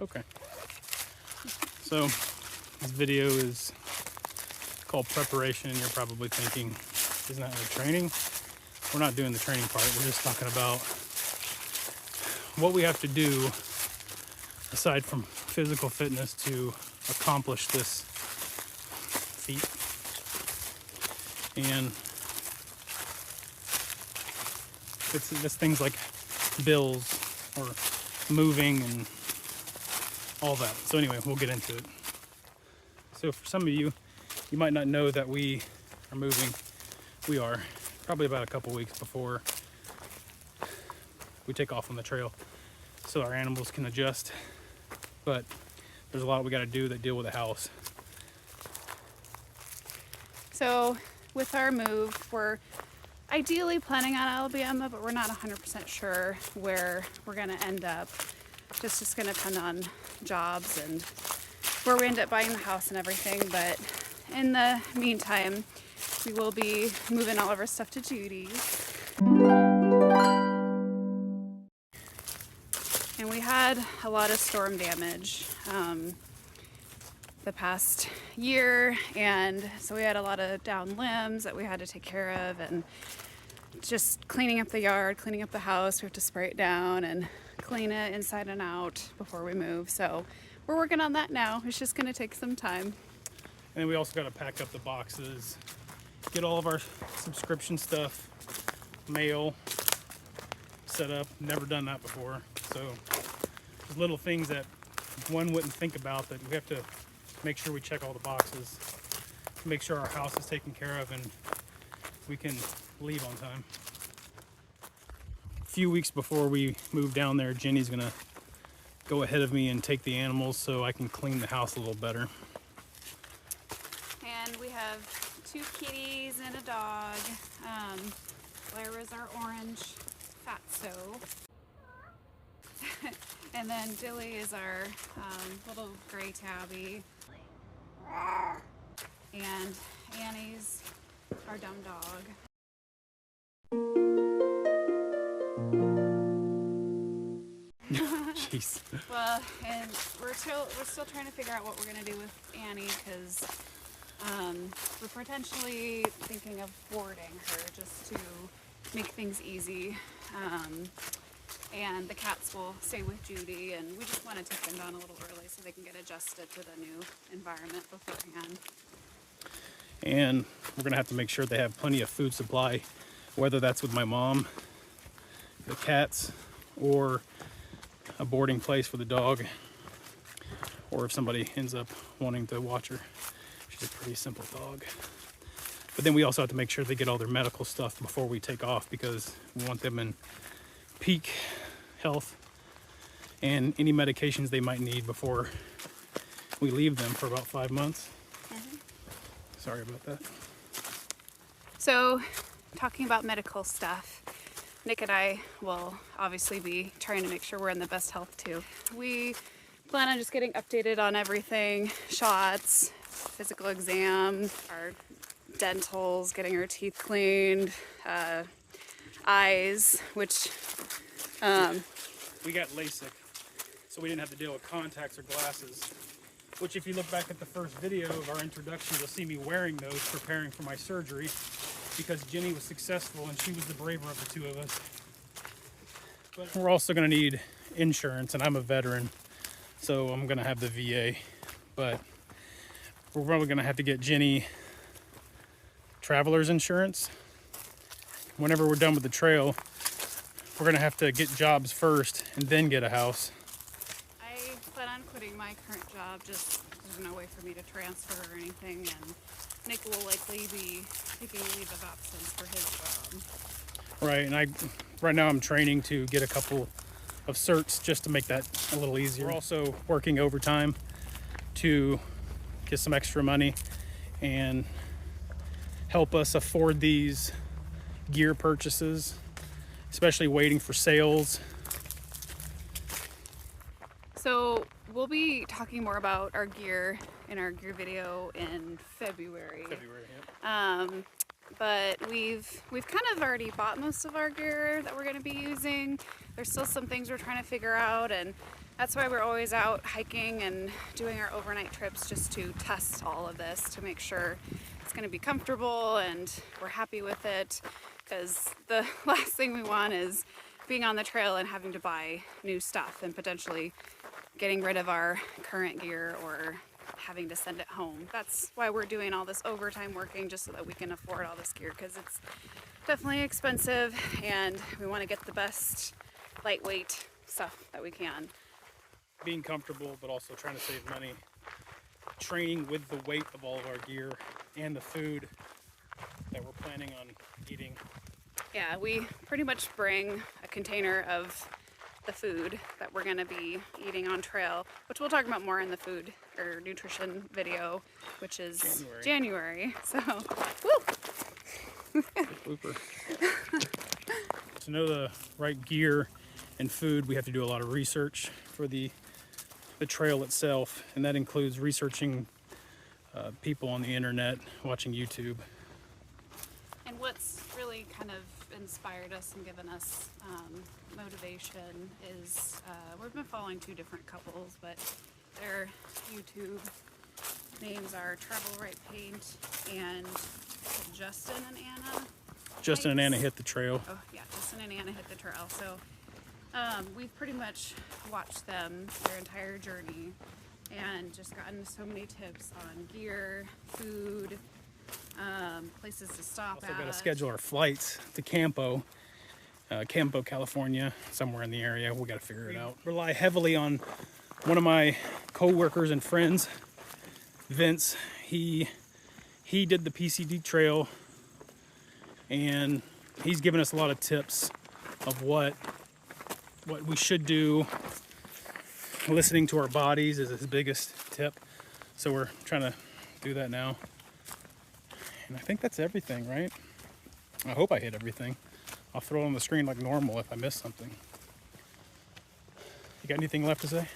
Okay. So this video is called preparation, and you're probably thinking, isn't that like training? We're not doing the training part. We're just talking about what we have to do aside from physical fitness to accomplish this feat. And it's things like bills or moving and all that. So anyway, we'll get into it. So for some of you, you might not know that we are moving. We are probably about a couple weeks before we take off on the trail so our animals can adjust. But there's a lot we got to do that deal with the house. So with our move, we're ideally planning on Alabama, but we're not 100% sure where we're going to end up. Just going to depend on jobs and where we end up buying the house and everything. But in the meantime, we will be moving all of our stuff to Judy's. And we had a lot of storm damage the past year, and so we had a lot of down limbs that we had to take care of, and just cleaning up the yard, cleaning up the house. We have to spray it down and clean it inside and out before we move. So we're working on that now. It's just going to take some time. And we also got to pack up the boxes, get all of our subscription stuff, mail set up. Never done that before. So there's little things that one wouldn't think about that we have to make sure we check all the boxes, make sure our house is taken care of, and we can leave on time. A few weeks before we move down there, Jenny's gonna go ahead of me and take the animals so I can clean the house a little better. And we have 2 kitties and a dog. Lyra's our orange fatso. And then Dilly is our little gray tabby. And Annie's our dumb dog. Jeez. Well, and we're still trying to figure out what we're gonna do with Annie, because we're potentially thinking of boarding her just to make things easy. And the cats will stay with Judy, and we just want to take them down a little early so they can get adjusted to the new environment beforehand. And we're gonna have to make sure they have plenty of food supply, whether that's with my mom, the cats, or a boarding place for the dog, or if somebody ends up wanting to watch her. She's a pretty simple dog. But then we also have to make sure they get all their medical stuff before we take off, because we want them in peak health and any medications they might need before we leave them for about 5 months. Sorry about that. So, talking about medical stuff, Nick and I will obviously be trying to make sure we're in the best health too. We plan on just getting updated on everything, shots, physical exam, our dentals, getting our teeth cleaned, eyes, which We got LASIK, so we didn't have to deal with contacts or glasses, which if you look back at the first video of our introduction, you'll see me wearing those preparing for my surgery, because Jenny was successful and she was the braver of the two of us. But we're also going to need insurance, and I'm a veteran, so I'm going to have the VA, but we're probably going to have to get Jenny traveler's insurance. Whenever we're done with the trail, we're going to have to get jobs first and then get a house. I plan on quitting my current job, just there's no way for me to transfer or anything, and Nick will likely be taking a leave of absence for his job. Right, and right now I'm training to get a couple of certs just to make that a little easier. We're also working overtime to get some extra money and help us afford these gear purchases, especially waiting for sales. So we'll be talking more about our gear in our gear video in February. But we've kind of already bought most of our gear that we're going to be using. There's still some things we're trying to figure out, and that's why we're always out hiking and doing our overnight trips, just to test all of this, to make sure it's going to be comfortable and we're happy with it, because the last thing we want is being on the trail and having to buy new stuff and potentially getting rid of our current gear or having to send it home. That's why we're doing all this overtime working, just so that we can afford all this gear, because it's definitely expensive and we want to get the best lightweight stuff that we can. Being comfortable, but also trying to save money. Training with the weight of all of our gear and the food that we're planning on eating. Yeah, we pretty much bring a container of the food that we're going to be eating on trail, which we'll talk about more in the food or nutrition video, which is January. So, woo! Blooper. To know the right gear and food, we have to do a lot of research for the trail itself, and that includes researching people on the internet, watching YouTube. And what's really kind of inspired us and given us motivation is we've been following two different couples, but their YouTube names are TravelWritePaint and Justin and Anna. Justin and Anna hit the trail. Oh yeah, Justin and Anna hit the trail. So we've pretty much watched them their entire journey and just gotten so many tips on gear, food, places to stop Also at. got to schedule our flights to Campo, California, somewhere in the area. We got to figure it out. Rely heavily on one of my co-workers and friends, Vince. He did the PCT trail, and he's given us a lot of tips of what we should do. Listening to our bodies is his biggest tip, so we're trying to do that now. And I think that's everything, right? I hope I hit everything. I'll throw it on the screen like normal if I miss something. You got anything left to say?